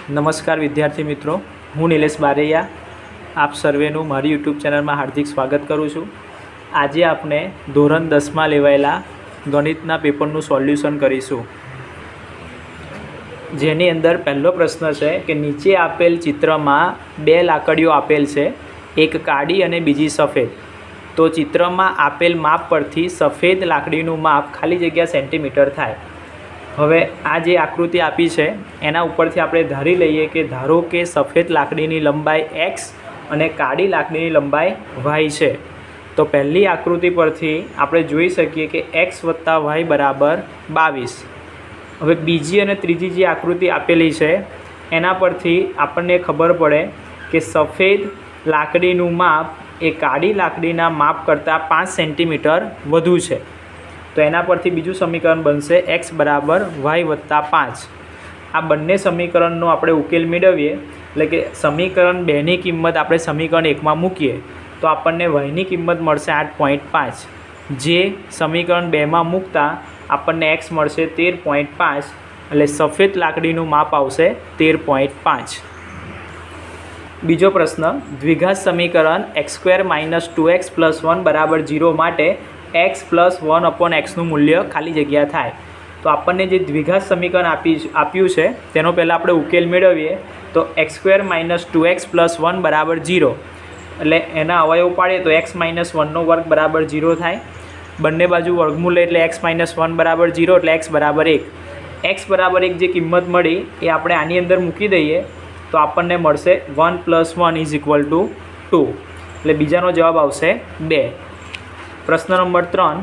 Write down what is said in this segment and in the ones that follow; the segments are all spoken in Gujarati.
નમસ્કાર વિદ્યાર્થી મિત્રો, હું નિલેશ બારૈયા આપ સર્વેનું મારી યુટ્યુબ ચેનલમાં હાર્દિક સ્વાગત કરું છું। આજે આપણે ધોરણ 10માં લેવાયેલા ગણિતના પેપરનું સોલ્યુશન કરીશું, જેની અંદર પહેલો પ્રશ્ન છે કે નીચે આપેલ ચિત્રમાં બે લાકડીઓ આપેલ છે, એક કાળી અને બીજી સફેદ। તો ચિત્રમાં આપેલ માપ પરથી સફેદ લાકડીનું માપ ખાલી જગ્યા સેન્ટીમીટર થાય। હવે આ જે આકૃતિ આપી છે એના ઉપરથી આપણે ધારી લઈએ કે ધારો કે સફેદ લાકડીની લંબાઈ x અને કાળી લાકડીની લંબાઈ y છે। તો પહેલી આકૃતિ પરથી આપણે જોઈ શકીએ કે x + y = 22। હવે બીજી અને ત્રીજી જે આકૃતિ આપેલી છે એના પરથી આપણને ખબર પડે કે સફેદ લાકડીનું માપ એ કાળી લાકડીના માપ કરતાં 5 સેન્ટીમીટર વધુ છે। તો એના પરથી બીજું સમીકરણ બનશે x = y + 5। આ બંને સમીકરણનો આપણે ઉકેલ મેળવીએ, એટલે કે સમીકરણ 2ની કિંમત આપણે સમીકરણ 1માં મૂકીએ તો આપણને yની કિંમત મળશે 8.5, જે સમીકરણ 2માં મૂકતા આપણને x મળશે 13.5, એટલે સફેદ લાકડીનું માપ આવશે 13.5। બીજો પ્રશ્ન, દ્વિઘાત સમીકરણ x² - 2x + 1 = 0 માટે x + 1/xનું મૂલ્ય ખાલી જગ્યા થાય। તો આપણને જે દ્વિઘાત સમીકરણ આપ્યું છે તેનો પહેલાં આપણે ઉકેલ મેળવીએ તો x² - 2x + 1 = 0, એટલે એના અવયવ પાડીએ તો x - 1² = 0 થાય। બંને બાજુ વર્ગમૂળ એટલે x - 1 = 0, એટલે x = 1। x = 1 જે કિંમત મળી એ આપણે આની અંદર મૂકી દઈએ તો આપણને મળશે 1 + 1 = 2, એટલે બીજાનો જવાબ આવશે 2। પ્રશ્ન નંબર 3,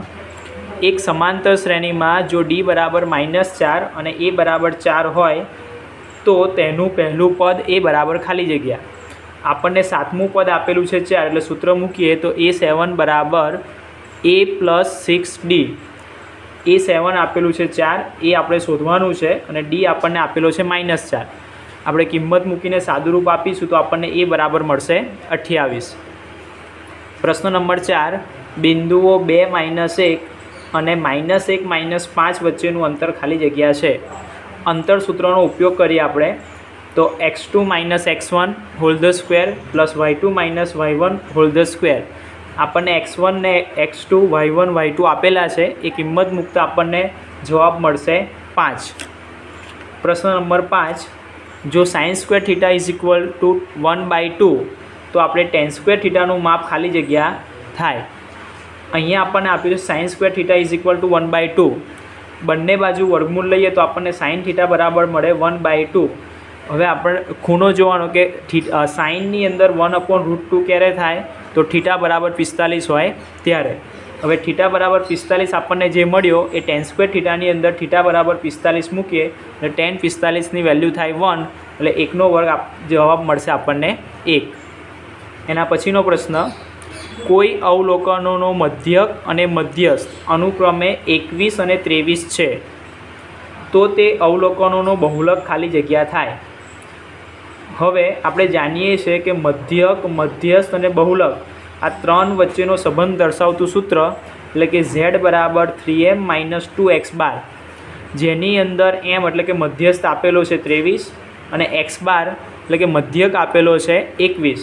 એક સમાંતર શ્રેણીમાં જો d = -4 અને a = 4 હોય તો તેનું પહેલું પદ a = ખાલી જગ્યા। આપણને સાતમું પદ આપેલું છે 4, એટલે સૂત્ર મૂકીએ તો a7 = a + 6d। a7 આપેલું છે 4, એ આપણે શોધવાનું છે અને d આપણને આપેલો છે -4। આપણે કિંમત મૂકીને સાદુરૂપ આપીશું તો આપણને a બરાબર મળશે 28। પ્રશ્ન નંબર 4, બિંદુઓ 2 - 1 અને -1 - 5 વચ્ચેનું અંતર ખાલી જગ્યા છે। અંતર સૂત્રનો ઉપયોગ કરીએ આપણે તો x2 - x1 2 + y2 - y1 2। આપણને x1 ને x2 y1 y2 આપેલા છે, એ કિંમત મૂકતા આપણને જવાબ મળશે 5। પ્રશ્ન નંબર 5, જો sin² θ = 1/2 તો આપણે tan² θનું માપ ખાલી જગ્યા થાય। અહીંયા આપણને આપ્યું છે sin² θ = 1/2, બંને બાજુ વર્ગમૂળ લઈએ તો આપણને sin θ બરાબર મળે 1/2। હવે આપણે ખૂણો જોવાનો કે સાઇનની અંદર 1/√2 ક્યારે થાય તો θ = 45 હોય ત્યારે। હવે θ = 45 આપણને જે મળ્યો એ tan² θની અંદર θ = 45 મૂકીએ એટલે tan 45ની વેલ્યુ થાય 1, એટલે 1/2 જવાબ મળશે આપણને 1। એના પછીનો પ્રશ્ન, કોઈ અવલોકનોનો મધ્યક અને મધ્યસ્થ અનુક્રમે 21 અને 23 છે તો તે અવલોકનોનો બહુલક ખાલી જગ્યા થાય। હવે આપણે જાણીએ છીએ કે મધ્યક, મધ્યસ્થ અને બહુલક આ ત્રણ વચ્ચેનો સંબંધ દર્શાવતું સૂત્ર એટલે કે z = 3m - 2x², જેની અંદર m એટલે કે મધ્યસ્થ આપેલો છે 23 અને x² એટલે કે મધ્યક આપેલો છે 21।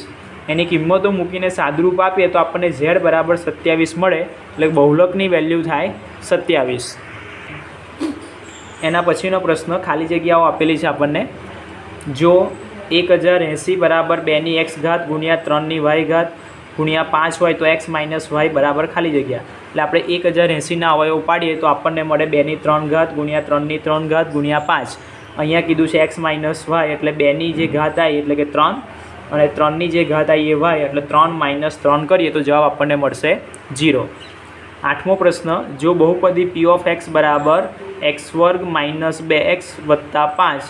એની કિંમતો મૂકીને સાદુરૂપ આપીએ તો આપણને z = 27 મળે, એટલે બહુલકની વેલ્યુ થાય 27। એના પછીનો પ્રશ્ન, ખાલી જગ્યાઓ આપેલી છે આપણને। જો 1080 = 2x ઘાત × 3y ઘાત × 5 હોય તો x - y = ખાલી જગ્યા, એટલે આપણે 1080ના અવયવ પાડીએ તો આપણને મળે 2×3 ઘાત × 3×3 ઘાત × 5। અહીંયા કીધું છે x - y, એટલે 2ની જે ઘાત આવી એટલે કે 3 અને 3ની જે ઘાત આવી એ y, એટલે 3 - 3 કરીએ તો જવાબ આપણને મળશે 0। 8મો પ્રશ્ન, જો બહુપદી p(x) = x² - 2x + 5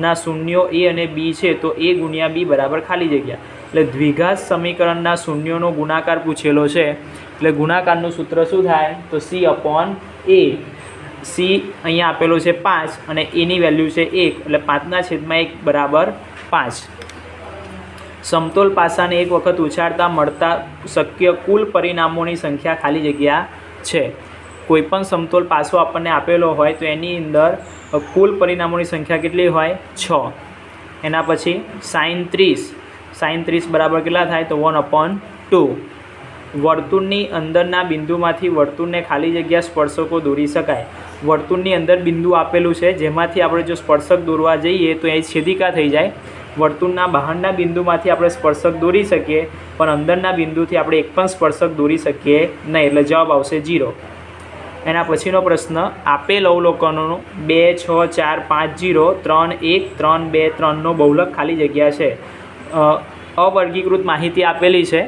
ના શૂન્યો a અને b છે તો a × b = ખાલી જગ્યા, એટલે દ્વિઘાત સમીકરણના શૂન્યોનો ગુણાકાર પૂછેલો છે, એટલે ગુણાકારનું સૂત્ર શું થાય તો c/a। c અહીંયા આપેલો છે 5 અને એની વેલ્યુ છે 1, એટલે 5/1 = 5। સમતોલ પાસાને એક વખત ઉછાળતા મળતા શક્ય કુલ પરિણામોની સંખ્યા ખાલી જગ્યા છે। કોઈપણ સમતોલ પાસો આપણને આપેલો હોય તો એની અંદર કુલ પરિણામોની સંખ્યા કેટલી હોય 6। એના પછી સાઇન 30 બરાબર કેટલા થાય તો 1/2. વર્તુળની અંદરના બિંદુમાંથી વર્તુળને ખાલી જગ્યા સ્પર્શકો દોરી શકાય. વર્તુળની અંદર બિંદુ આપેલું છે જેમાંથી આપણે જો સ્પર્શક દોરવા જઈએ તો એ છેદિકા થઈ જાય. વર્તુળના બહારના બિંદુમાંથી આપણે સ્પર્શક દોરી શકીએ પણ અંદરના બિંદુથી આપણે એક પણ સ્પર્શક દોરી શકીએ નહીં, એટલે જવાબ આવશે 0. એના પછીનો પ્રશ્ન, આપેલ અવલોકનોનો 2, 6, 4, 5, 0, 3, 1, 3, 2, 3નો બહુલક ખાલી જગ્યા છે. અવર્ગીકૃત માહિતી આપેલી છે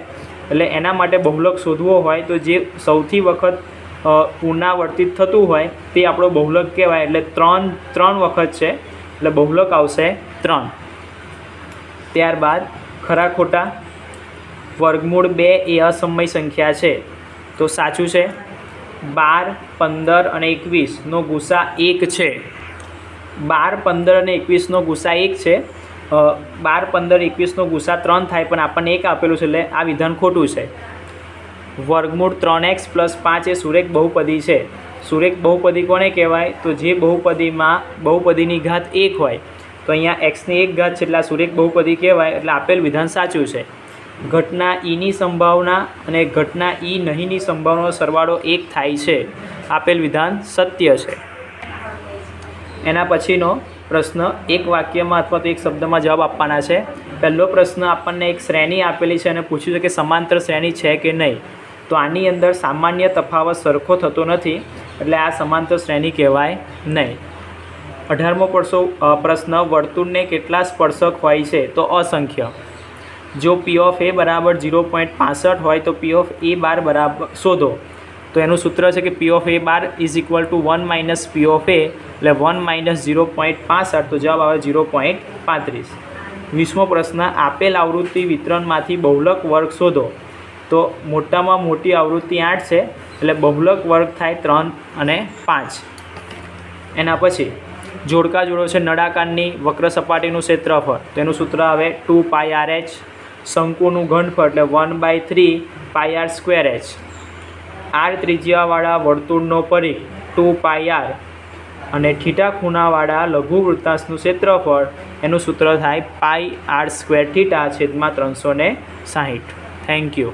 એટલે એના માટે બહુલક શોધવો હોય તો જે સૌથી વખત પુનરાવર્તિત થતું હોય તે આપણો બહુલક કહેવાય. એટલે 3 વખત છે એટલે બહુલક આવશે 3. ત્યારબાદ ખરા ખોટા, વર્ગમૂળ 2 એ અસમય સંખ્યા છે તો સાચું છે. 12, 15 અને 21નો ગુસા 1 છે. 12, 15 અને 21નો ગુસા 1 છે. 12, 15, 21નો ગુસા 3 થાય પણ આપણને 1 આપેલું છે એટલે આ વિધાન ખોટું છે. વર્ગમૂળ 3x + 5 એ સુરેખ બહુપદી છે. સુરેખ બહુપદી કોને કહેવાય તો જે બહુપદીમાં બહુપદીની ઘાત 1 હોય તો અહીંયા xની 1 ઘાત છે એટલે આ સુરેખ બહુપદી કહેવાય, એટલે આપેલ વિધાન સાચું છે. ઘટના ઈની સંભાવના અને ઘટના ઈ નહીંની સંભાવનાનો સરવાળો 1 થાય છે. આપેલ વિધાન સત્ય છે. એના પછીનો પ્રશ્ન, એક વાક્યમાં અથવા તો એક શબ્દમાં જવાબ આપવાના છે. પહેલો પ્રશ્ન આપણને એક શ્રેણી આપેલી છે અને પૂછ્યું છે કે સમાંતર શ્રેણી છે કે નહીં. તો આની અંદર સામાન્ય તફાવત સરખો થતો નથી એટલે આ સમાંતર શ્રેણી કહેવાય નહીં. 18મો પ્રશ્ન, વર્તુળને કેટલા સ્પર્શક હોય છે તો અસંખ્ય. જો P of A બરાબર 0.65 હોય તો P of A બાર બરાબર શોધો. તો એનું સૂત્ર છે કે P of A bar = 1 - P of A, એટલે 1 - 0.65 તો જવાબ આવે 0.35. 20મો પ્રશ્ન, આપેલ આવૃત્તિ વિતરણમાંથી બહુલક વર્ગ શોધો. તો મોટામાં મોટી આવૃત્તિ 8 છે એટલે બહુલક વર્ગ થાય 3 અને 5. એના પછી જોડકા જોડો છે નળાકારની વક્ર સપાટીનું ક્ષેત્રફળ, તેનું સૂત્ર આવે 2πRh. શંકુનું ઘનફળ એટલે 1/3 πr²h. r ત્રિજ્યાવાળા વર્તુળનો પરિઘ 2πr અને θ ખૂણાવાળા લઘુ વૃત્તાંશનું ક્ષેત્રફળ એનું સૂત્ર થાય πr² θ/360. Thank you.